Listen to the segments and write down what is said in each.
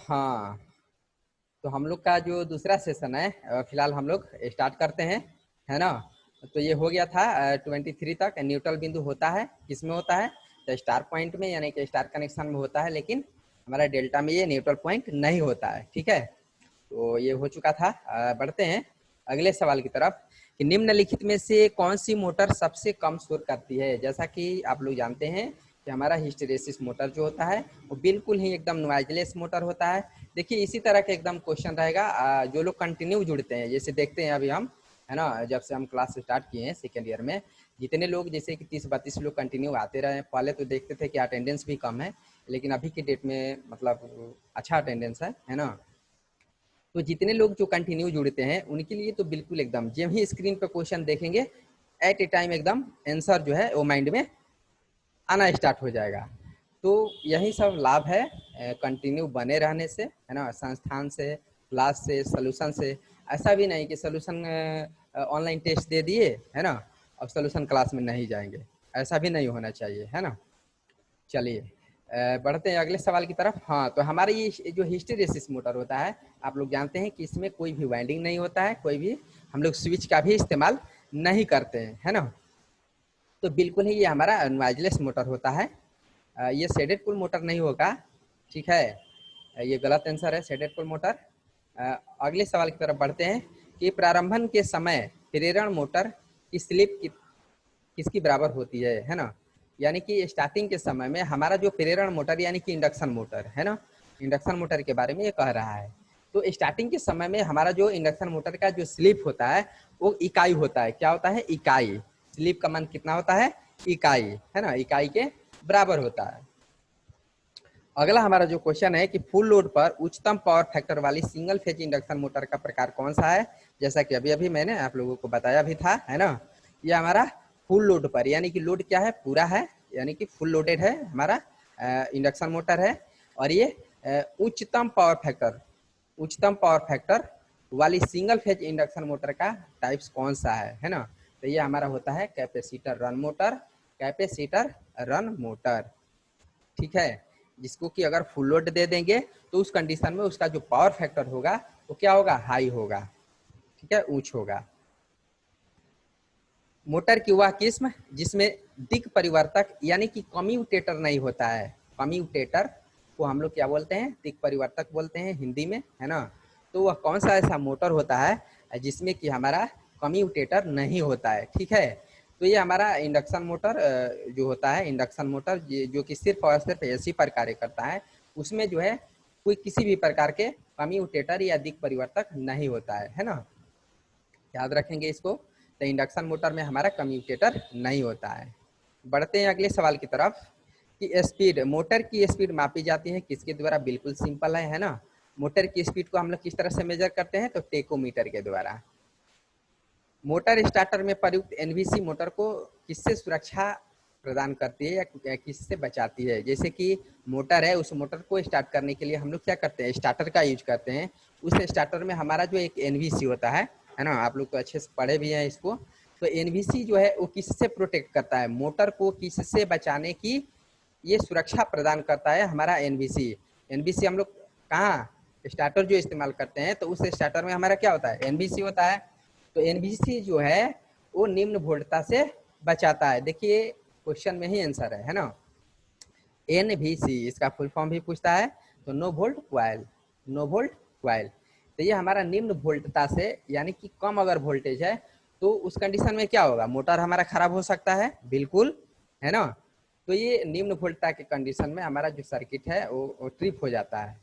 हाँ, तो हम लोग का जो दूसरा सेशन है फिलहाल हम लोग स्टार्ट करते हैं, है ना। तो ये हो गया था 23 तक। न्यूट्रल बिंदु होता है किसमें होता है, तो स्टार पॉइंट में यानी कि स्टार कनेक्शन में होता है, लेकिन हमारा डेल्टा में ये न्यूट्रल पॉइंट नहीं होता है। ठीक है, तो ये हो चुका था। बढ़ते हैं अगले सवाल की तरफ कि निम्नलिखित में से कौन सी मोटर सबसे कम शोर करती है। जैसा कि आप लोग जानते हैं कि हमारा हिस्टेरेसिस मोटर जो होता है वो बिल्कुल ही एकदम नॉइजलेस मोटर होता है। देखिए इसी तरह का एकदम क्वेश्चन रहेगा। जो लोग कंटिन्यू जुड़ते हैं, जैसे देखते हैं अभी हम, है ना, जब से हम क्लास स्टार्ट किए हैं सेकेंड ईयर में, जितने लोग जैसे कि 30-32 लोग कंटिन्यू आते रहे। पहले तो देखते थे कि अटेंडेंस भी कम है, लेकिन अभी की डेट में मतलब अच्छा अटेंडेंस है ना। तो जितने लोग जो कंटिन्यू जुड़ते हैं उनके लिए तो बिल्कुल एकदम जब ही स्क्रीन पर क्वेश्चन देखेंगे एट ए टाइम एकदम आंसर जो है वो माइंड में आना स्टार्ट हो जाएगा। तो यही सब लाभ है कंटिन्यू बने रहने से, है ना, संस्थान से, क्लास से, सोल्यूशन से। ऐसा भी नहीं कि सोल्यूशन ऑनलाइन टेस्ट दे दिए, है ना, अब सोल्यूशन क्लास में नहीं जाएंगे, ऐसा भी नहीं होना चाहिए, है ना। चलिए बढ़ते हैं अगले सवाल की तरफ। हाँ, तो हमारे ये जो हिस्टेरेसिस मोटर होता है, आप लोग जानते हैं कि इसमें कोई भी वाइंडिंग नहीं होता है, कोई भी हम लोग स्विच का भी इस्तेमाल नहीं करते हैं, है ना। तो बिल्कुल ही ये हमारा वायरलेस मोटर होता है। ये शेडेड पुल मोटर नहीं होगा, ठीक है। ये गलत आंसर है, शेडेड पुल मोटर। अगले सवाल की तरफ बढ़ते हैं कि प्रारंभन के समय प्रेरण मोटर की स्लिप किसकी बराबर होती है ना। यानी कि स्टार्टिंग के समय में हमारा जो प्रेरण मोटर यानी कि इंडक्शन मोटर है ना, इंडक्शन मोटर के बारे में ये कह रहा है। तो स्टार्टिंग के समय में हमारा जो इंडक्शन मोटर का जो स्लिप होता है वो इकाई होता है। क्या होता है? इकाई। स्लिप का मान कितना होता है? इकाई, है ना, इकाई के बराबर होता है। अगला हमारा जो क्वेश्चन है कि फुल लोड पर उच्चतम पावर फैक्टर वाली सिंगल फेज इंडक्शन मोटर का प्रकार कौन सा है। जैसा कि अभी अभी मैंने आप लोगों को बताया भी था, है ना। ये हमारा फुल लोड पर, यानी कि लोड क्या है? पूरा है, यानी कि फुल लोडेड है हमारा इंडक्शन मोटर है। और ये उच्चतम पावर फैक्टर वाली सिंगल फेज इंडक्शन मोटर का टाइप्स कौन सा है ना। तो ये हमारा होता है capacitor run motor, capacitor run motor, ठीक है। जिसको कि अगर फुल लोड दे देंगे तो उस कंडीशन में उसका जो पावर फैक्टर होगा वो क्या होगा? हाई होगा, ठीक है, उच्च होगा। मोटर की वह किस्म जिसमें दिक् परिवर्तक यानी कि कम्यूटेटर नहीं होता है। कम्यूटेटर को हम लोग क्या बोलते हैं? दिक् परिवर्तक बोलते हैं हिंदी में, है ना। तो वह कौन सा ऐसा मोटर होता है जिसमें कि हमारा कम्यूटेटर नहीं होता है, ठीक है। तो ये हमारा इंडक्शन मोटर जो होता है, इंडक्शन मोटर जो कि सिर्फ और सिर्फ एसी पर कार्य करता है, उसमें जो है कोई किसी भी प्रकार के कम्यूटेटर या दिक् परिवर्तक नहीं होता है ना। याद रखेंगे इसको। तो इंडक्शन मोटर में हमारा कम्यूटेटर नहीं होता है। बढ़ते हैं अगले सवाल की तरफ कि स्पीड, मोटर की स्पीड मापी जाती है किसके द्वारा? बिल्कुल सिंपल है ना। मोटर की स्पीड को हम लोग किस तरह से मेजर करते हैं? तो टेकोमीटर के द्वारा। मोटर स्टार्टर में प्रयुक्त एनवीसी मोटर को किससे सुरक्षा प्रदान करती है या किससे बचाती है? जैसे कि मोटर है, उस मोटर को स्टार्ट करने के लिए हम लोग क्या करते हैं? स्टार्टर का यूज करते हैं। उस स्टार्टर में हमारा जो एक एनवीसी होता है ना, आप लोग तो अच्छे से पढ़े भी हैं इसको। तो एनवीसी जो है वो किससे प्रोटेक्ट करता है? मोटर को किससे बचाने की ये सुरक्षा प्रदान करता है हमारा एनवीसी। एनवीसी हम लोग कहाँ स्टार्टर जो इस्तेमाल करते हैं तो उस स्टार्टर में हमारा क्या होता है? एनवीसी होता है। तो एनवीसी जो है वो निम्न वोल्टता से बचाता है। देखिए क्वेश्चन में ही आंसर है ना। एनवीसी इसका फुल फॉर्म भी पूछता है, तो no volt coil, no volt coil. तो ये हमारा निम्न वोल्टता से यानी कि कम अगर वोल्टेज है तो उस कंडीशन में क्या होगा? मोटर हमारा खराब हो सकता है, बिल्कुल, है ना। तो ये निम्न वोल्टता के कंडीशन में हमारा जो सर्किट है वो ट्रिप हो जाता है,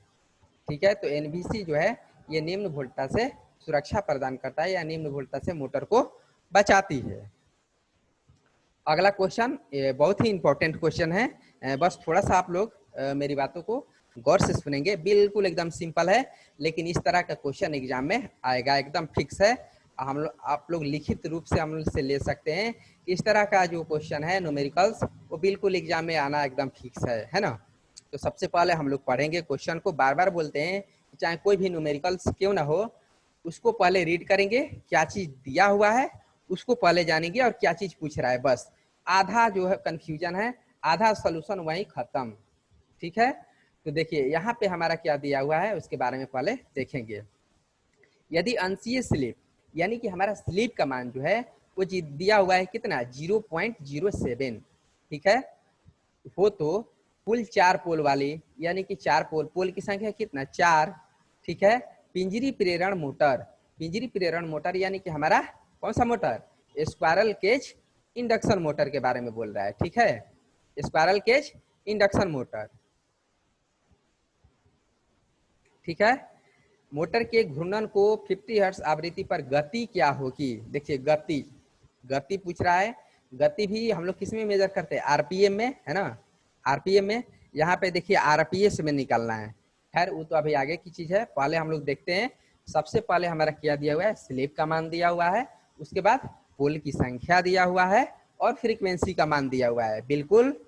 ठीक है। तो एनवीसी जो है ये निम्न वोल्टता से सुरक्षा प्रदान करता है या निम्न वोल्टता से मोटर को बचाती है। अगला क्वेश्चन बहुत ही इंपॉर्टेंट क्वेश्चन है। बस थोड़ा सा आप लोग मेरी बातों को गौर से सुनेंगे। बिल्कुल एकदम सिंपल है, लेकिन इस तरह का क्वेश्चन एग्जाम में आएगा, एकदम फिक्स है। हम लोग आप लोग लिखित रूप से हम लोग से ले सकते हैं। इस तरह का जो क्वेश्चन है न्यूमेरिकल्स वो बिल्कुल एग्जाम में आना एकदम फिक्स है ना। तो सबसे पहले हम लोग पढ़ेंगे क्वेश्चन को। बार बार बोलते हैं चाहे कोई भी न्यूमेरिकल्स क्यों ना हो, उसको पहले रीड करेंगे, क्या चीज दिया हुआ है उसको पहले जानेंगे और क्या चीज पूछ रहा है। बस आधा जो है कंफ्यूजन है, आधा सोल्यूशन वहीं खत्म, ठीक है। तो देखिए यहाँ पे हमारा क्या दिया हुआ है उसके बारे में पहले देखेंगे। यदि अंशीय स्लिप यानी कि हमारा स्लिप का मान जो है वो दिया हुआ है कितना 0.07, ठीक है, हो तो कुल 4 पोल वाली यानी कि 4 पोल की संख्या कितना 4, ठीक है। पिंजरी प्रेरण मोटर यानी कि हमारा कौन सा motor, squirrel cage induction motor के बारे में बोल रहा है, ठीक है, स्क्वायरल केज इंडक्शन मोटर, ठीक है। मोटर के घूर्णन को 50 हर्ट्ज आवृत्ति पर गति क्या होगी, देखिए गति पूछ रहा है। गति भी हम लोग किस में मेजर करते हैं, आरपीएम में, है ना, आरपीएम में। यहाँ पे देखिए आरपीएस में निकालना है, खैर वो तो अभी आगे की चीज है। पहले हम लोग देखते हैं, सबसे पहले हमारा क्या दिया हुआ है, स्लिप का मान दिया हुआ है, उसके बाद पोल की संख्या दिया हुआ है और फ्रीक्वेंसी का मान दिया हुआ है। बिल्कुल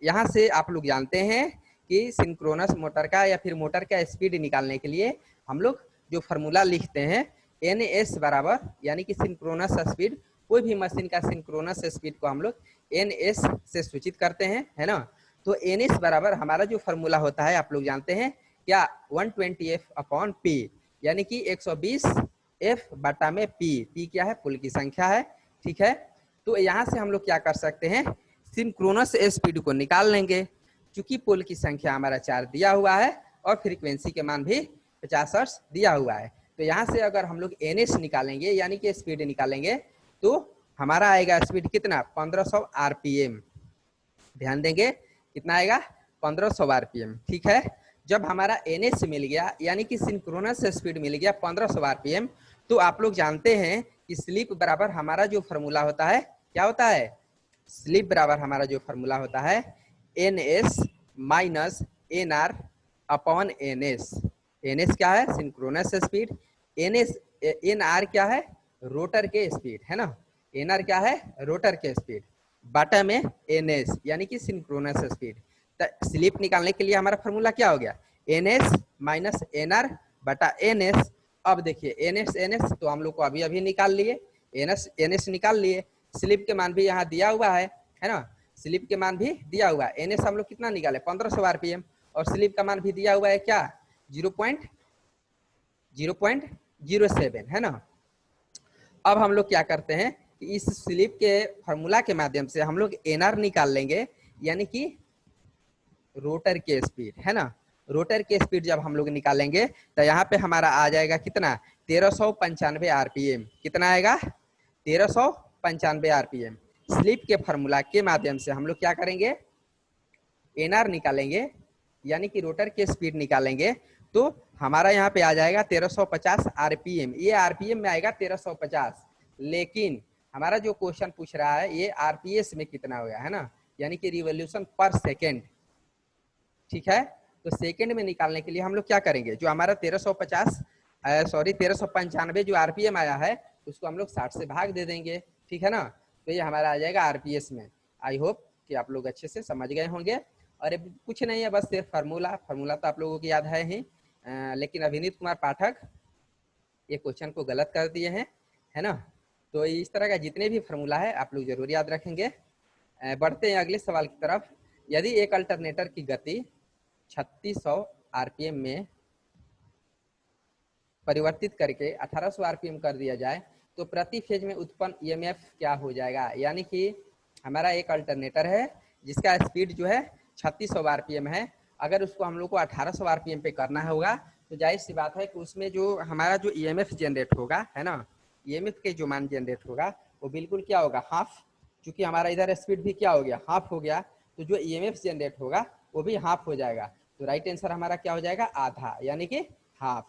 यहाँ से आप लोग जानते हैं कि सिंक्रोनस मोटर का या फिर मोटर का स्पीड निकालने के लिए हम लोग जो फार्मूला लिखते हैं NS बराबर, यानी कि सिंक्रोनस स्पीड, कोई भी मशीन का सिंक्रोनस स्पीड को हम लोग NS से सूचित करते हैं, है ना। तो NS बराबर हमारा जो फार्मूला होता है आप लोग जानते हैं क्या, 120F/P, यानी कि 120F बटा में P क्या है, पुल की संख्या है, ठीक है। तो यहाँ से हम लोग क्या कर सकते हैं, सिंक्रोनस स्पीड को निकाल लेंगे, चूंकि पोल की संख्या हमारा 4 दिया हुआ है और फ्रीक्वेंसी के मान भी 50 हर्ट्ज दिया हुआ है। तो यहाँ से अगर हम लोग NS निकालेंगे यानी कि स्पीड निकालेंगे तो हमारा आएगा स्पीड कितना 1500 RPM, ध्यान देंगे कितना आएगा 1500 RPM, ठीक है। जब हमारा NS मिल गया यानी कि सिंक्रोनस स्पीड मिल गया 1500 RPM, तो आप लोग जानते हैं कि स्लिप बराबर हमारा जो फार्मूला होता है क्या होता है, स्लिप बराबर हमारा जो फार्मूला होता है NS minus NR upon NS। NS क्या है, सिंक्रोनस स्पीड, NR क्या है, रोटर के स्पीड, है ना, NR क्या है, रोटर के स्पीड, बटा में NS यानी कि सिंक्रोनस स्पीड। तो स्लिप निकालने के लिए हमारा फार्मूला क्या हो गया, NS माइनस NR बटा NS। अब देखिए NS तो हम लोग को अभी निकाल लिए, NS निकाल लिए, स्लिप के मान भी यहाँ दिया हुआ है ना, स्लिप के मान भी दिया हुआ है। NS हम लोग कितना निकाले 1500 RPM और स्लिप का मान भी दिया हुआ है क्या 0.07, है ना। अब हम लोग क्या करते हैं कि इस स्लिप के फार्मूला के माध्यम से हम लोग NR निकाल लेंगे, यानी कि रोटर के स्पीड, है ना। रोटर के स्पीड जब हम लोग निकालेंगे तो यहाँ पे हमारा आ जाएगा कितना 1395 RPM, कितना आएगा 1395 RPM। स्लिप के फार्मूला के माध्यम से हम लोग क्या करेंगे, NR निकालेंगे यानी कि रोटर के स्पीड निकालेंगे, तो हमारा यहाँ पे आ जाएगा 1350 RPM, ये RPM में आएगा 1350, लेकिन हमारा जो क्वेश्चन पूछ रहा है ये RPS में कितना हो गया, है ना, यानी कि रिवोल्यूशन पर सेकेंड, ठीक है। तो सेकेंड में निकालने के लिए हम लोग क्या करेंगे, जो हमारा 1395 जो RPM आया है उसको हम लोग 60 से भाग दे देंगे, ठीक है ना। तो ये हमारा आ जाएगा RPS में। आई होप कि आप लोग अच्छे से समझ गए होंगे। और कुछ नहीं है, बस सिर्फ फार्मूला तो आप लोगों को याद है ही, लेकिन अभिनीत कुमार पाठक ये क्वेश्चन को गलत कर दिए हैं, है ना। तो इस तरह का जितने भी फार्मूला है आप लोग जरूर याद रखेंगे। बढ़ते हैं अगले सवाल की तरफ। यदि एक अल्टरनेटर की गति 3600 RPM में परिवर्तित करके 1800 RPM कर दिया जाए तो प्रति फेज में उत्पन्न EMF क्या हो जाएगा, यानी कि हमारा एक अल्टरनेटर है जिसका स्पीड जो है 3600 RPM है, अगर उसको हम लोग को 1800 RPM पे करना होगा तो जाहिर सी बात है कि उसमें जो हमारा जो EMF जनरेट होगा, है ना, EMF के जो मान जनरेट होगा वो बिल्कुल क्या होगा, हाफ, क्योंकि हमारा इधर स्पीड भी क्या हो गया, हाफ हो गया, तो जो EMF जनरेट होगा वो भी हाफ हो जाएगा। तो राइट आंसर हमारा क्या हो जाएगा, आधा, यानी कि हाफ।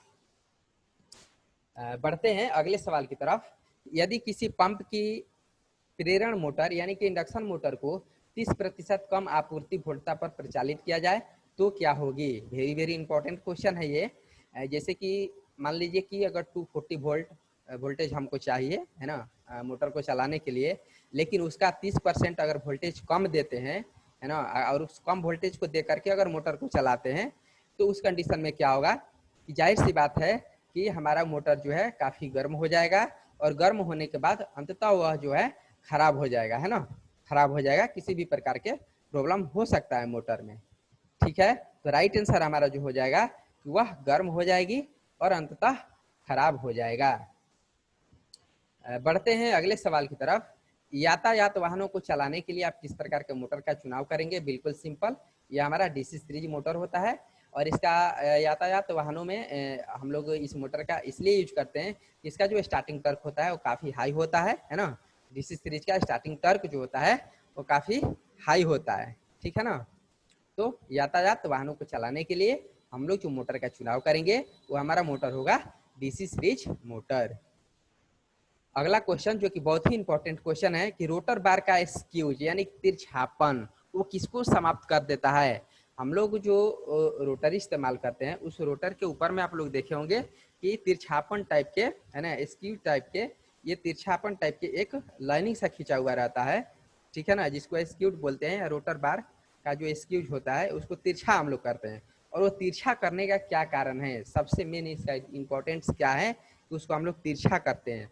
बढ़ते हैं अगले सवाल की तरफ। यदि किसी पंप की प्रेरण मोटर यानी कि इंडक्शन मोटर को 30% कम आपूर्ति वोल्टता पर प्रचालित किया जाए तो क्या होगी, वेरी वेरी इंपॉर्टेंट क्वेश्चन है ये। जैसे कि मान लीजिए कि अगर 240 वोल्ट वोल्टेज हमको चाहिए, है ना, मोटर को चलाने के लिए, लेकिन उसका 30% अगर वोल्टेज कम देते हैं, है ना, और उस कम वोल्टेज को दे करके अगर मोटर को चलाते हैं तो उस कंडीशन में क्या होगा कि जाहिर सी बात है कि हमारा मोटर जो है काफ़ी गर्म हो जाएगा और गर्म होने के बाद अंततः वह जो है खराब हो जाएगा, है ना, खराब हो जाएगा, किसी भी प्रकार के प्रॉब्लम हो सकता है मोटर में, ठीक है। तो राइट आंसर हमारा जो हो जाएगा कि वह गर्म हो जाएगी और अंततः खराब हो जाएगा। बढ़ते हैं अगले सवाल की तरफ। यातायात वाहनों को चलाने के लिए आप किस प्रकार के मोटर का चुनाव करेंगे? बिल्कुल सिंपल, ये हमारा डीसी सीरीज मोटर होता है और इसका यातायात वाहनों में हम लोग इस मोटर का इसलिए यूज करते हैं कि इसका जो स्टार्टिंग टर्क होता है वो काफ़ी हाई होता है ना। डीसी सीरीज का स्टार्टिंग टर्क जो होता है वो काफ़ी हाई होता है, ठीक है ना। तो यातायात वाहनों को चलाने के लिए हम लोग जो मोटर का चुनाव करेंगे वो हमारा मोटर होगा डीसी सीरीज मोटर। अगला क्वेश्चन जो कि बहुत ही इंपॉर्टेंट क्वेश्चन है कि रोटर बार का स्क्यूज यानी तिरछापन वो किसको समाप्त कर देता है? हम लोग जो रोटर इस्तेमाल करते हैं उस रोटर के ऊपर में आप लोग देखे होंगे कि तिरछापन टाइप के है ना, स्क्यू टाइप के, ये तिरछापन टाइप के एक लाइनिंग सा खींचा हुआ रहता है, ठीक है ना, जिसको स्क्यूड बोलते हैं। रोटर बार का जो स्क्यूज होता है उसको तिरछा हम लोग करते हैं। और वो तिरछा करने का क्या कारण है? सबसे मेन इसका इम्पोर्टेंस क्या है कि उसको हम लोग तिरछा करते हैं।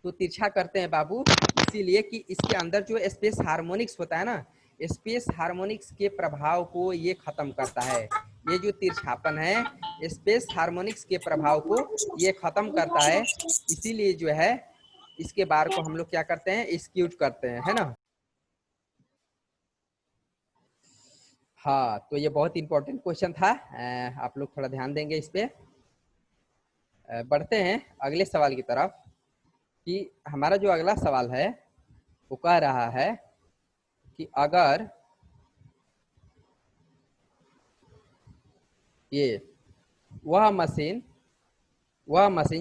तो तिरछा करते हैं बाबू इसीलिए कि इसके अंदर जो स्पेस हार्मोनिक्स होता है ना, स्पेस हार्मोनिक्स के प्रभाव को ये खत्म करता है। ये जो तिरछापन है स्पेस हार्मोनिक्स के प्रभाव को ये खत्म करता है, इसीलिए जो है इसके बार को हम लोग क्या करते हैं, स्क्यूड करते हैं, है ना। हाँ, तो ये बहुत इंपॉर्टेंट क्वेश्चन था, आप लोग थोड़ा ध्यान देंगे इस पे। बढ़ते हैं अगले सवाल की तरफ कि हमारा जो अगला सवाल है वो कह रहा है कि अगर ये वह मशीन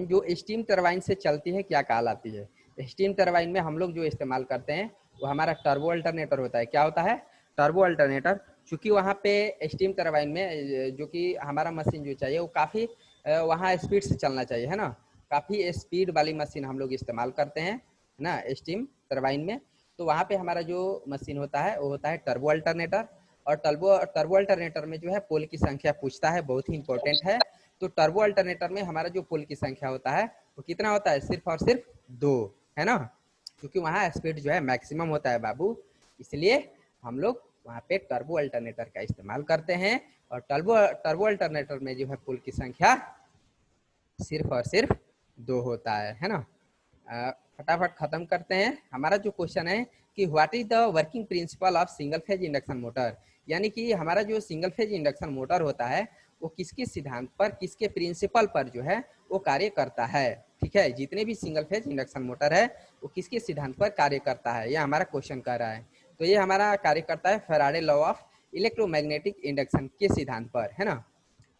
जो स्टीम टरबाइन से चलती है क्या कहलाती है? स्टीम टरबाइन में हम लोग जो इस्तेमाल करते हैं वो हमारा टर्बो अल्टरनेटर होता है। क्या होता है? Turbo alternator. चूंकि वहाँ पे स्टीम टरबाइन में जो कि हमारा मशीन जो चाहिए वो काफ़ी वहाँ स्पीड से चलना चाहिए, है ना। काफ़ी स्पीड वाली मशीन हम लोग इस्तेमाल करते हैं ना स्टीम टरबाइन में। तो वहाँ पे हमारा जो मशीन होता है वो होता है टर्बो अल्टरनेटर। और टर्बो अल्टरनेटर में जो है पोल की संख्या पूछता है, बहुत ही इंपॉर्टेंट है। तो टर्बो अल्टरनेटर में हमारा जो पोल की संख्या होता है वो कितना होता है? सिर्फ और सिर्फ 2, है ना। क्योंकि वहाँ स्पीड जो है मैक्सिमम होता है बाबू, इसलिए हम लोग वहाँ पे टर्बो अल्टरनेटर का इस्तेमाल करते हैं। और टर्बो अल्टरनेटर में जो है पोल की संख्या सिर्फ और सिर्फ 2 होता है ना। फटाफट खत्म करते हैं। हमारा जो क्वेश्चन है कि what is the working principle of single phase induction motor, यानी कि हमारा जो सिंगल फेज इंडक्शन मोटर होता है वो किसके सिद्धांत पर, किसके प्रिंसिपल पर जो है वो कार्य करता है, ठीक है। जितने भी सिंगल फेज इंडक्शन मोटर है वो किसके सिद्धांत पर कार्य करता है, यह हमारा क्वेश्चन कह रहा है। तो ये हमारा कार्य करता है Faraday law of electromagnetic induction के सिद्धांत पर, है ना।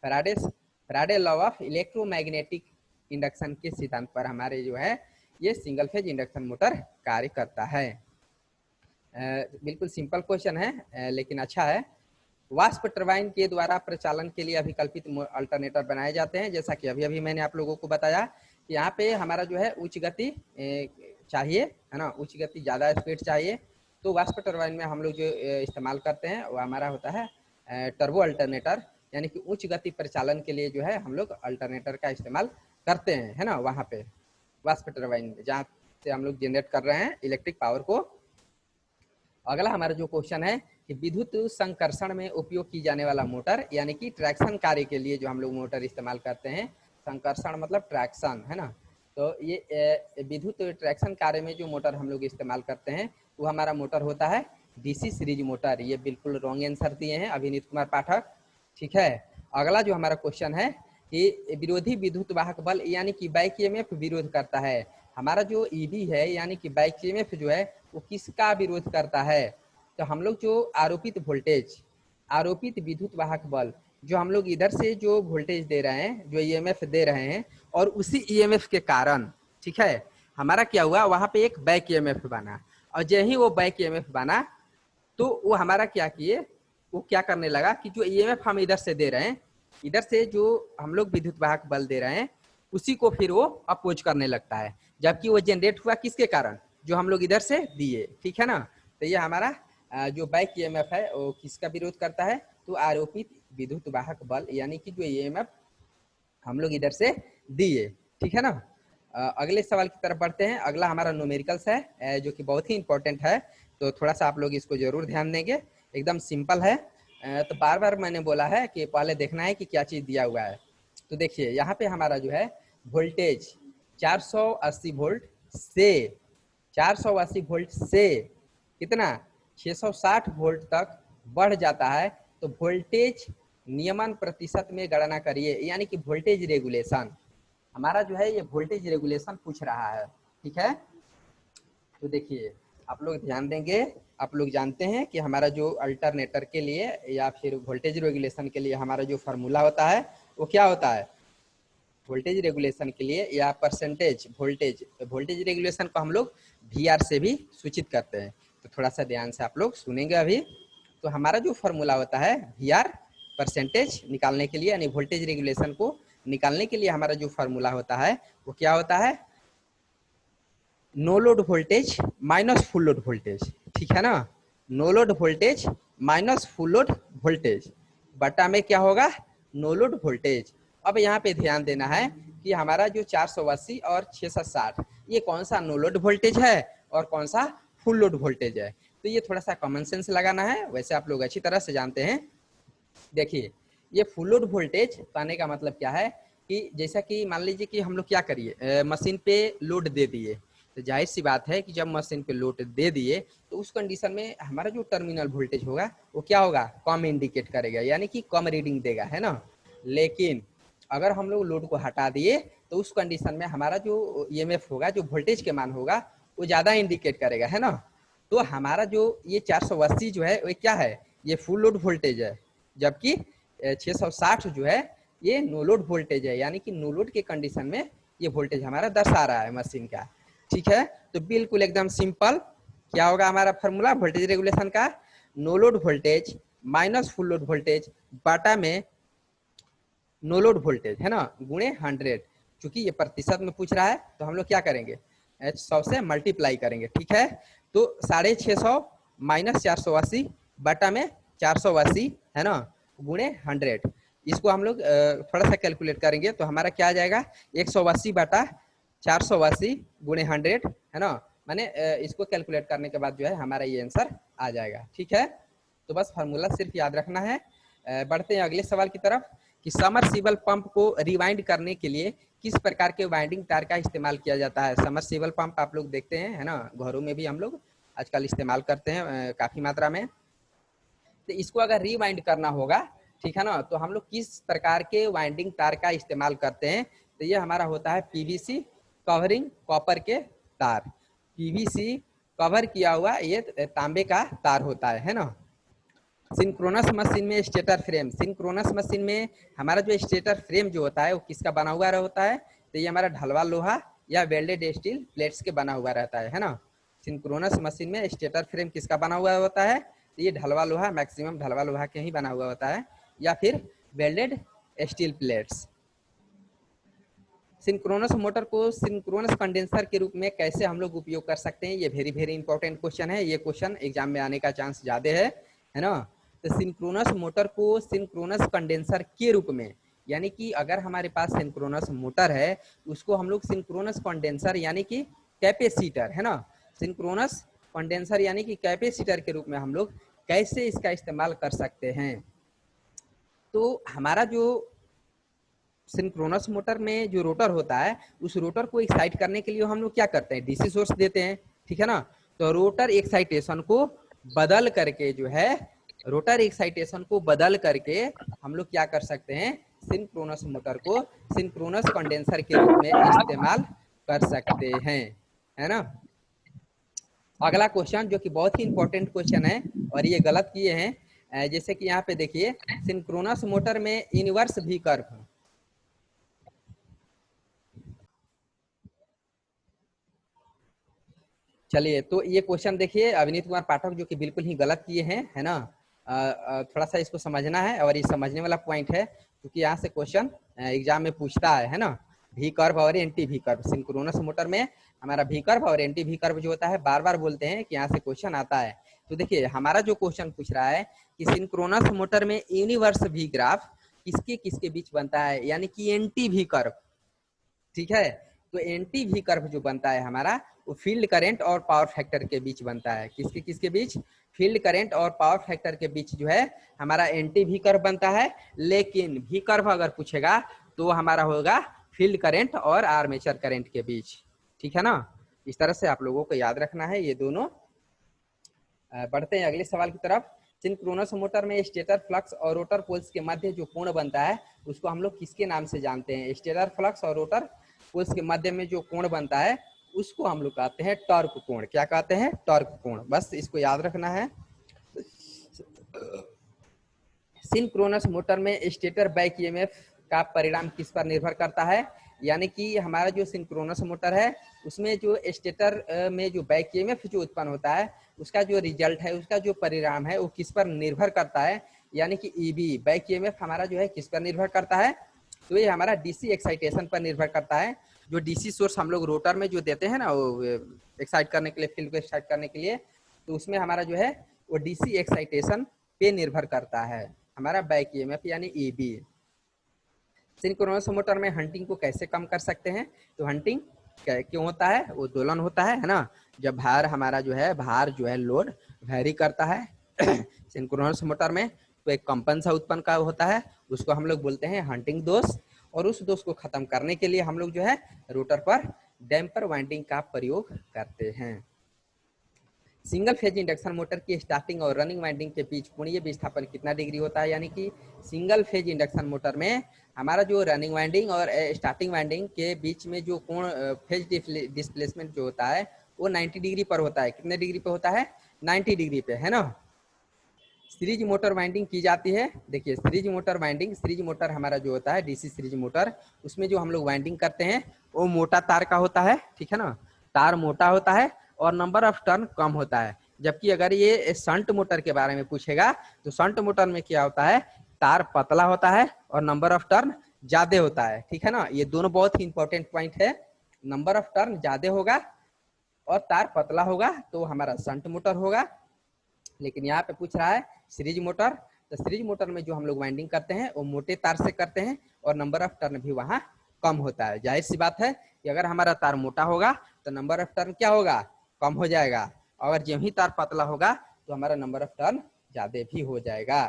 Faraday law of electromagnetic induction के सिद्धांत पर हमारे जो है ये सिंगल फेज इंडक्शन मोटर कार्य करता है। बिल्कुल सिंपल क्वेश्चन है लेकिन अच्छा है। वाष्प टरबाइन के द्वारा प्रचालन के लिए अभिकल्पित अल्टरनेटर बनाए जाते हैं, जैसा कि अभी अभी मैंने आप लोगों को बताया कि यहाँ पे हमारा जो है उच्च गति चाहिए, है ना, उच्च गति, ज़्यादा स्पीड चाहिए। तो वाष्प टरबाइन में हम लोग जो इस्तेमाल करते हैं वो हमारा होता है टर्बो अल्टरनेटर, यानी कि उच्च गति प्रचालन के लिए जो है हम लोग अल्टरनेटर का इस्तेमाल करते हैं, है ना। वहाँ पे वाष्प टरबाइन में जहाँ से हम लोग जनरेट कर रहे हैं इलेक्ट्रिक पावर को। अगला हमारा जो क्वेश्चन है कि विद्युत संकर्षण में उपयोग की जाने वाला मोटर, यानी कि ट्रैक्शन कार्य के लिए जो हम लोग मोटर इस्तेमाल करते हैं, संकर्षण मतलब ट्रैक्शन, है ना। तो ये विद्युत ट्रैक्शन कार्य में जो मोटर हम लोग इस्तेमाल करते हैं वो हमारा मोटर होता है डीसी सीरीज मोटर। ये बिल्कुल रॉन्ग आंसर दिए हैं अभिनीत कुमार पाठक, ठीक है। अगला जो हमारा क्वेश्चन है कि विरोधी विद्युत वाहक बल यानी कि बैक ईएमएफ विरोध करता है। हमारा जो ईबी है यानी कि बैक ईएमएफ जो है वो किसका विरोध करता है? तो हम लोग जो आरोपित वोल्टेज, आरोपित विद्युत वाहक बल, जो हम लोग इधर से जो वोल्टेज दे रहे हैं, जो ईएमएफ दे रहे हैं, और उसी ईएमएफ के कारण, ठीक है, हमारा क्या हुआ, वहां पे एक बैक ईएमएफ बना। और जैसे ही वो बैक ईएमएफ बना तो वो हमारा क्या किए, वो क्या करने लगा कि जो ईएमएफ हम इधर से दे रहे हैं, इधर से जो हम लोग विद्युत वाहक बल दे रहे हैं उसी को फिर वो अपोज करने लगता है, जबकि वो जनरेट हुआ किसके कारण, जो हम लोग इधर से दिए, ठीक है ना। तो ये हमारा जो बैक ईएमएफ है वो किसका विरोध करता है? तो आरोपित विद्युत वाहक बल, यानी कि जो ईएमएफ हम लोग इधर से दिए, ठीक है ना। अगले सवाल की तरफ बढ़ते हैं। अगला हमारा न्यूमेरिकल्स है जो कि बहुत ही इंपॉर्टेंट है, तो थोड़ा सा आप लोग इसको जरूर ध्यान देंगे, एकदम सिंपल है। तो बार बार मैंने बोला है कि पहले देखना है कि क्या चीज़ दिया हुआ है। तो देखिए यहाँ पे हमारा जो है वोल्टेज 480 वोल्ट से 480 वोल्ट से कितना 660 वोल्ट तक बढ़ जाता है। तो वोल्टेज नियमन प्रतिशत में गणना करिए, यानी कि वोल्टेज रेगुलेशन। हमारा जो है ये वोल्टेज रेगुलेशन पूछ रहा है, ठीक है। तो देखिए आप लोग ध्यान देंगे, आप लोग जानते हैं कि हमारा जो अल्टरनेटर के लिए या फिर वोल्टेज रेगुलेशन के लिए हमारा जो फार्मूला होता है वो क्या होता है। वोल्टेज रेगुलेशन के लिए या परसेंटेज वोल्टेज रेगुलेशन को हम लोग VR से भी सूचित करते हैं। तो थोड़ा सा ध्यान से आप लोग सुनेंगे अभी। तो हमारा जो फार्मूला होता है VR परसेंटेज निकालने के लिए, यानी वोल्टेज रेगुलेशन को निकालने के लिए हमारा जो फार्मूला होता है वो क्या होता है, no load voltage minus full load voltage, ठीक है ना। No load voltage minus full load voltage बटा में क्या होगा, नो लोड वोल्टेज। अब यहाँ पे ध्यान देना है कि हमारा जो 480 और 660 ये कौन सा नो लोड वोल्टेज है और कौन सा फुल लोड वोल्टेज है। तो ये थोड़ा सा कॉमन सेंस लगाना है, वैसे आप लोग अच्छी तरह से जानते हैं। देखिए ये फुल लोड वोल्टेज कहने का मतलब क्या है कि जैसा कि मान लीजिए कि हम लोग क्या करिए, मशीन पे लोड दे दिए, तो जाहिर सी बात है कि जब मशीन पे लोड दे दिए तो उस कंडीशन में हमारा जो टर्मिनल वोल्टेज होगा वो क्या होगा, कम इंडिकेट करेगा, यानी कि कम रीडिंग देगा, है ना। लेकिन अगर हम लोग लोड को हटा दिए तो उस कंडीशन में हमारा जो EMF होगा, जो वोल्टेज के मान होगा वो ज़्यादा इंडिकेट करेगा, है ना। तो हमारा जो ये 480 जो है वो क्या है, ये फुल लोड वोल्टेज है, जबकि 660 जो है ये नो लोड वोल्टेज है, यानी कि नो लोड के कंडीशन में ये वोल्टेज हमारा दर्शा रहा है मशीन का, ठीक है। तो बिल्कुल एकदम सिंपल क्या होगा हमारा फॉर्मूला वोल्टेज रेगुलेशन का, no load voltage minus full load voltage बटा में नो लोड वोल्टेज, है ना, गुणे 100। चूंकि ये प्रतिशत में पूछ रहा है तो हम लोग क्या करेंगे, 100 से मल्टीप्लाई करेंगे, ठीक है। तो 650 माइनस 480 बटा में 480, है ना, गुणे 100। इसको हम लोग थोड़ा सा कैलकुलेट करेंगे तो हमारा क्या आ जाएगा, 180 बटा 480 गुणे 100, है ना। मैंने इसको कैलकुलेट करने के बाद जो है हमारा ये आंसर आ जाएगा, ठीक है। तो बस फार्मूला सिर्फ याद रखना है। बढ़ते हैं अगले सवाल की तरफ कि समरसीबल पंप को रिवाइंड करने के लिए किस प्रकार के वाइंडिंग तार का इस्तेमाल किया जाता है। समरसीबल पंप आप लोग देखते हैं, है ना, घरों में भी हम लोग आजकल इस्तेमाल करते हैं काफी मात्रा में। तो इसको अगर रिवाइंड करना होगा, ठीक है ना, तो हम लोग किस प्रकार के वाइंडिंग तार का इस्तेमाल करते हैं। तो ये हमारा होता है PVC कवरिंग कॉपर के तार। PVC कवर किया हुआ ये तांबे का तार होता है ना। सिंक्रोनस मशीन में स्टेटर फ्रेम, सिंक्रोनस मशीन में हमारा जो स्टेटर फ्रेम जो होता है वो किसका बना हुआ होता है, तो ये हमारा ढलवा लोहा या वेल्डेड स्टील प्लेट्स के बना हुआ रहता है ना। सिंक्रोनस मशीन में स्टेटर फ्रेम किसका बना हुआ होता है, तो ये ढलवा लोहा, मैक्सिमम ढलवा लोहा के ही बना हुआ होता है, या फिर welded steel plates. Synchronous motor को सिंक्रोनस कंडेंसर के रूप में कैसे हम लोग उपयोग कर सकते हैं, ये वेरी वेरी इंपॉर्टेंट क्वेश्चन है। ये क्वेश्चन एग्जाम में आने का चांस ज्यादा है ना। तो सिंक्रोनस मोटर को सिंक्रोनस कंडेंसर के रूप में, यानी कि अगर हमारे पास सिंक्रोनस मोटर है उसको हम लोग सिंक्रोनस कंडेंसर यानी कि कैपेसिटर, है ना, सिंक्रोनस कंडेंसर यानी कि कैपेसिटर के रूप में हम लोग कैसे इसका इस्तेमाल कर सकते हैं। तो हमारा जो सिंक्रोनस मोटर में जो रोटर होता है उस रोटर को एक्साइट करने के लिए हम लोग क्या करते हैं, DC सोर्स देते हैं, ठीक है ना। तो रोटर एक्साइटेशन को बदल करके जो है, रोटर एक्साइटेशन को बदल करके हम लोग क्या कर सकते हैं, सिंक्रोनस मोटर को सिंक्रोनस कंडेंसर के रूप में इस्तेमाल कर सकते हैं, है ना। अगला क्वेश्चन जो कि बहुत ही इंपॉर्टेंट क्वेश्चन है और ये गलत किए हैं, जैसे कि यहाँ पे देखिए सिंक्रोनस मोटर में इनवर्स भी कर्व, चलिए तो ये क्वेश्चन देखिए अविनीत कुमार पाठक जो कि बिल्कुल ही गलत किए हैं, है ना। थोड़ा सा इसको समझना है और ये समझने वाला पॉइंट है क्योंकि यहाँ से क्वेश्चन एग्जाम में पूछता है ना। V कर्व और anti V curve, synchronous motor में हमारा V कर्व और एंटी V कर्व जो होता है बार बार बोलते हैं कि यहाँ से क्वेश्चन आता है। तो देखिए हमारा जो क्वेश्चन पूछ रहा है कि सिंक्रोनस मोटर में यूनिवर्स V ग्राफ किसके किसके बीच बनता है, यानी कि एंटी V कर्व, ठीक है। तो एंटी V कर्व जो बनता है हमारा वो फील्ड करंट और पावर फैक्टर के बीच बनता है, किसके किसके बीच, फील्ड करंट और पावर फैक्टर के बीच जो है हमारा एंटी वी कर्व बनता है, लेकिन वी कर्व अगर पूछेगा तो हमारा होगा फील्ड करंट और आर्मेचर करंट के बीच। ठीक है ना, इस तरह से आप लोगों को याद रखना है ये दोनों। बढ़ते हैं अगले सवाल की तरफ। सिंक्रोनस मोटर में स्टेटर फ्लक्स और रोटर पोल्स के मध्य जो कोण बनता है उसको हम लोग किसके नाम से जानते हैं? स्टेटर फ्लक्स और रोटर पोल्स के मध्य में जो कोण बनता है उसको हम लोग कहते हैं टॉर्क कोण। क्या कहते हैं? टॉर्क कोण। बस इसको याद रखना है। सिंक्रोनस मोटर में स्टेटर बैक ईएमएफ का परिणाम किस पर निर्भर करता है? यानी कि हमारा जो सिंक्रोनस मोटर है उसमें जो स्टेटर में जो बैक ईएमएफ जो उत्पन्न होता है उसका जो रिजल्ट है, उसका जो परिणाम है वो किस पर निर्भर करता है? यानी कि ईबी बैक ईएमएफ हमारा जो है किस पर निर्भर करता है? तो ये हमारा डीसी एक्साइटेशन पर निर्भर करता है। जो डीसी सोर्स हम लोग रोटर में जो देते हैं ना, वो एक्साइट करने के लिए, फील्ड को एक्साइट करने के लिए, तो उसमें हमारा जो है वो डीसी एक्साइटेशन पे निर्भर करता है हमारा बैक ईएमएफ यानी ईबी। सिंक्रोनस मोटर में हंटिंग को कैसे कम कर सकते हैं? तो हंटिंग क्यों होता है? वो दोलन होता है ना, जब भार हमारा जो है लोड वैरी करता है सिंक्रोनस मोटर में, तो एक कंपन सा उत्पन्न का होता है, उसको हम लोग बोलते हैं हंटिंग दोष। और उस दोष को खत्म करने के लिए हम लोग जो है रोटर पर डैम्पर वाइंडिंग का प्रयोग करते हैं। सिंगल फेज इंडक्शन मोटर की स्टार्टिंग और रनिंग वाइंडिंग के बीच कोणीय विस्थापन कितना डिग्री होता है? यानी कि सिंगल फेज इंडक्शन मोटर में हमारा जो रनिंग वाइंडिंग और स्टार्टिंग वाइंडिंग के बीच में जो कोण फेज डिस्प्लेसमेंट जो होता है वो 90 डिग्री पर होता है। कितने डिग्री पे होता है? 90 डिग्री पे, है ना। सीरीज मोटर वाइंडिंग की जाती है। देखिए series motor winding, series motor हमारा जो होता है डीसी सीरीज मोटर, उसमें जो हम लोग वाइंडिंग करते हैं वो मोटा तार का होता है। ठीक है ना, तार मोटा होता है और नंबर ऑफ टर्न कम होता है। जबकि अगर ये शंट मोटर के बारे में पूछेगा तो शंट मोटर में क्या होता है? तार पतला होता है और नंबर ऑफ टर्न ज्यादा होता है। ठीक है ना, ये दोनों बहुत ही इंपॉर्टेंट पॉइंट है। नंबर ऑफ टर्न ज्यादा होगा और तार पतला होगा तो हमारा शंट मोटर होगा। लेकिन यहाँ पे पूछ रहा है सीरीज मोटर, तो सीरीज मोटर में जो हम लोग वाइंडिंग करते हैं वो मोटे तार से करते हैं और नंबर ऑफ टर्न भी वहाँ कम होता है। जाहिर सी बात है कि अगर हमारा तार मोटा होगा तो नंबर ऑफ टर्न क्या होगा? कम हो जाएगा। अगर जो ही तार पतला होगा तो हमारा नंबर ऑफ टर्न ज्यादा भी हो जाएगा।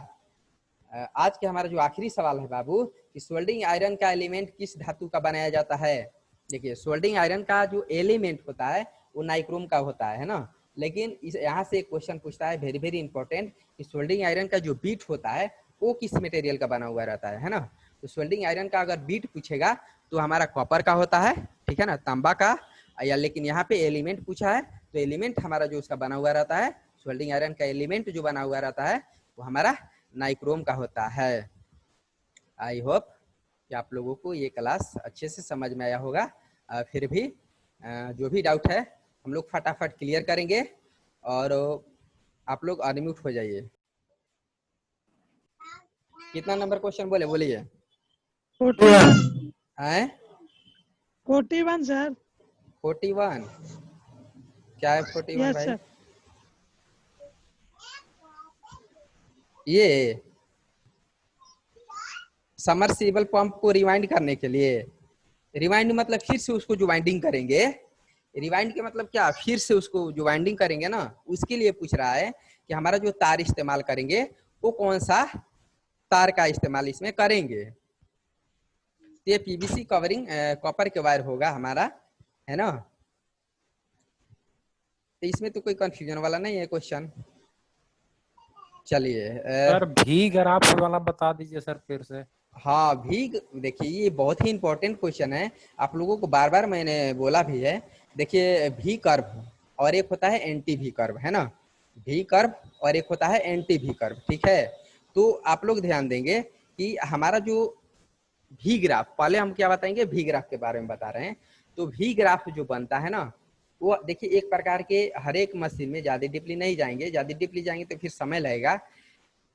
आज के हमारा जो आखिरी सवाल है बाबू कि सोल्डिंग आयरन का एलिमेंट किस धातु का बनाया जाता है? देखिए सोल्डिंग आयरन का जो एलिमेंट होता है वो नाइक्रोम का होता है ना। लेकिन इस यहाँ से एक क्वेश्चन पूछता है वेरी वेरी इंपॉर्टेंट कि सोल्डिंग आयरन का जो बीट होता है वो किस मटेरियल का बना हुआ रहता है ना। तो सोल्डिंग आयरन का अगर बीट पूछेगा तो हमारा कॉपर का होता है, ठीक है ना, तांबा का। या लेकिन यहाँ पे एलिमेंट पूछा है तो एलिमेंट हमारा जो उसका बना हुआ रहता है, सोल्डिंग आयरन का एलिमेंट जो बना हुआ रहता है वो हमारा नाइक्रोम का होता है। आई होप कि आप लोगों को ये क्लास अच्छे से समझ में आया होगा। फिर भी जो भी डाउट है हम लोग फटाफट क्लियर करेंगे और आप लोग अनम्यूट हो जाइए। कितना नंबर क्वेश्चन बोले? बोलिए। 41 सर। 41 क्या है? 41 भाई? सर। ये समरसीबल पंप को रिवाइंड करने के लिए, रिवाइंड मतलब फिर से उसको जो वाइंडिंग करेंगे, रिवाइंड के मतलब क्या? फिर से उसको जो वाइंडिंग करेंगे ना, उसके लिए पूछ रहा है कि हमारा जो तार इस्तेमाल करेंगे वो कौन सा तार का इस्तेमाल इसमें करेंगे। तो ये पीवीसी कवरिंग कॉपर के वायर होगा हमारा, है ना। तो इसमें तो कोई कंफ्यूजन वाला नहीं है क्वेश्चन। चलिए सर भी ग्राफ वाला बता दीजिए सर फिर से। हाँ भी, देखिए ये बहुत ही इंपॉर्टेंट क्वेश्चन है, आप लोगों को बार बार मैंने बोला भी है। देखिए भी कर्व और एक होता है एंटी भी कर्व, है ना। भी कर्व और एक होता है एंटी भी कर्व, ठीक है। तो आप लोग ध्यान देंगे कि हमारा जो भी ग्राफ, पहले हम क्या बताएंगे? भी ग्राफ के बारे में बता रहे हैं। तो भी ग्राफ जो बनता है ना, वो देखिए एक प्रकार के हर एक मशीन में ज्यादा डीपली नहीं जाएंगे, ज्यादा डीपली जाएंगे तो फिर समय लगेगा।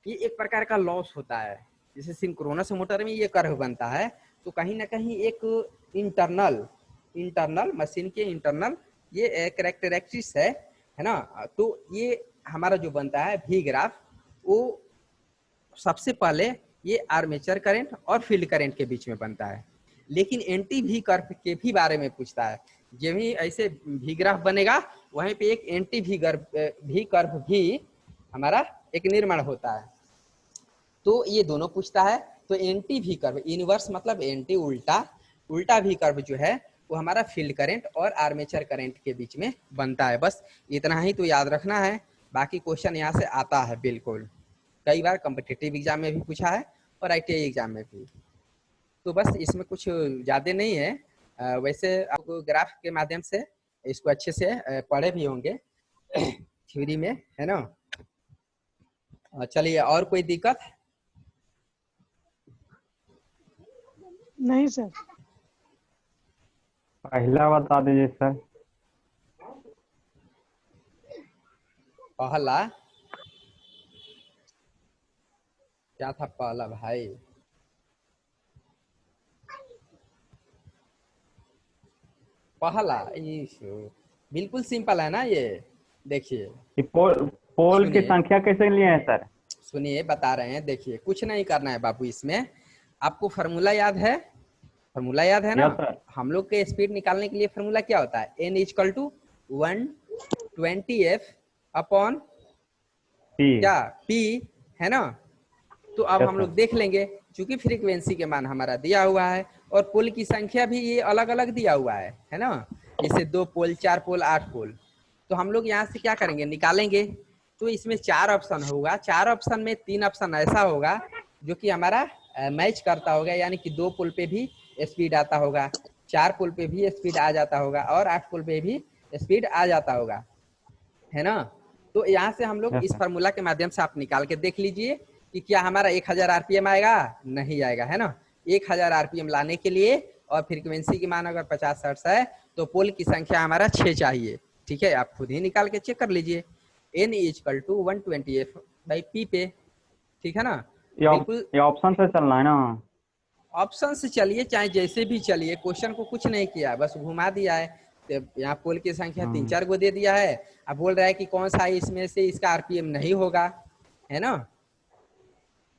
ये एक प्रकार का लॉस होता है। जैसे सिंक्रोनस मोटर में ये कर्व बनता है तो कहीं ना कहीं एक इंटरनल मशीन के इंटरनल ये कैरेक्टरिस्टिक्स है ना। तो ये हमारा जो बनता है भी ग्राफ, वो सबसे पहले ये आर्मेचर करंट और फील्ड करंट के बीच में बनता है। लेकिन एंटी भी कर्व के भी बारे में पूछता है। जब भी ऐसे भी ग्राफ बनेगा वहीं पे एक एंटी भी कर्व भी हमारा एक निर्माण होता है। तो ये दोनों पूछता है। तो एंटी वी कर्व, इनवर्स मतलब एंटी उल्टा, उल्टा वी कर्व जो है वो हमारा फील्ड करंट और आर्मेचर करंट के बीच में बनता है। बस इतना ही तो याद रखना है, बाकी क्वेश्चन यहाँ से आता है बिल्कुल, कई बार कॉम्पिटिटिव एग्जाम में भी पूछा है और ITI एग्जाम में भी। तो बस इसमें कुछ ज़्यादा नहीं है। वैसे आपको ग्राफ के माध्यम से इसको अच्छे से पढ़े भी होंगे थ्योरी में, है ना। चलिए, और कोई दिक्कत? नहीं सर। पहला बता दीजिए सर। पहला क्या था? पहला भाई पहला बिल्कुल सिंपल है ना ये। देखिए पोल की संख्या कैसे लिए हैं सर? सुनिए, बता रहे हैं। देखिए, कुछ नहीं करना है बाबू, इसमें आपको फार्मूला याद है? फार्मूला याद है ना? हम लोग के स्पीड निकालने के लिए फार्मूला क्या होता है? n = 120f अपॉन क्या p, है ना। तो अब हम लोग देख लेंगे, चूंकि फ्रीक्वेंसी के मान हमारा दिया हुआ है और पोल की संख्या भी ये अलग अलग दिया हुआ है ना। जैसे 2 पोल, 4 पोल, 8 पोल। तो हम लोग यहाँ से क्या करेंगे? निकालेंगे। तो इसमें 4 ऑप्शन होगा, 4 ऑप्शन में 3 ऑप्शन ऐसा होगा जो कि हमारा मैच करता होगा, यानी कि 2 पोल पे भी स्पीड आता होगा, 4 पोल पे भी स्पीड आ जाता होगा और 8 पोल पे भी स्पीड आ जाता होगा, है ना। तो यहाँ से हम लोग इस फार्मूला के माध्यम से आप निकाल के देख लीजिए कि क्या हमारा 1000 RPM आएगा? नहीं आएगा, है ना। 1000 RPM लाने के लिए और फ्रीक्वेंसी की मान अगर 50 हर्ट्ज है तो पोल की संख्या हमारा 6 चाहिए। ठीक है, आप खुद ही निकाल के चेक कर लीजिए। n = 120f/p पे, ठीक है ना। बिल्कुल ये ऑप्शन से चलना है ना? ऑप्शन से चलिए, चाहे जैसे भी चलिए, क्वेश्चन को कुछ नहीं किया, बस घुमा दिया है। तो यहाँ पोल की संख्या 3-4 गो दे दिया है। अब बोल रहा है कि कौन सा इसमें से इसका RPM नहीं होगा, है ना।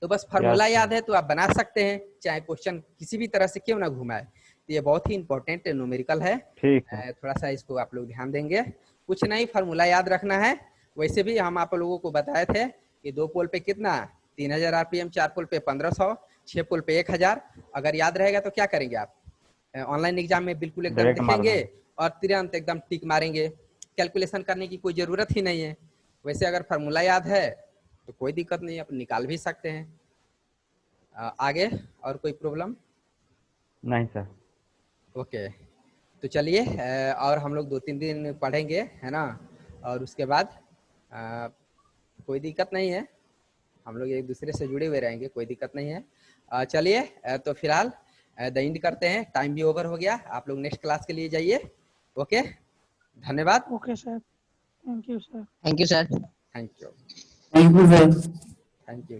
तो बस फार्मूला याद है तो आप बना सकते हैं, चाहे क्वेश्चन किसी भी तरह से क्यों ना घुमाए। तो ये बहुत ही इंपॉर्टेंट न्यूमेरिकल है। थोड़ा सा इसको आप लोग ध्यान देंगे। कुछ नहीं, फार्मूला याद रखना है। वैसे भी हम आप लोगों को बताए थे कि 2 पोल पे कितना 3000 RPM, 4 पोल पे 1500, 6 पोल पे 1000। अगर याद रहेगा तो क्या करेंगे आप? ऑनलाइन एग्जाम में बिल्कुल एकदम देखेंगे और तुरंत एकदम टिक मारेंगे, कैलकुलेशन करने की कोई जरूरत ही नहीं है। वैसे अगर फार्मूला याद है तो कोई दिक्कत नहीं, आप निकाल भी सकते हैं। आगे और कोई प्रॉब्लम? नहीं सर। ओके, तो चलिए, और हम लोग 2-3 दिन पढ़ेंगे, है ना। और उसके बाद कोई दिक्कत नहीं है, हम लोग एक दूसरे से जुड़े हुए रहेंगे, कोई दिक्कत नहीं है। चलिए, तो फिलहाल द एंड करते हैं, टाइम भी ओवर हो गया। आप लोग नेक्स्ट क्लास के लिए जाइए। ओके, धन्यवाद। Okay sir, thank you sir. Thank you sir. Thank you. Thank you sir. Thank you.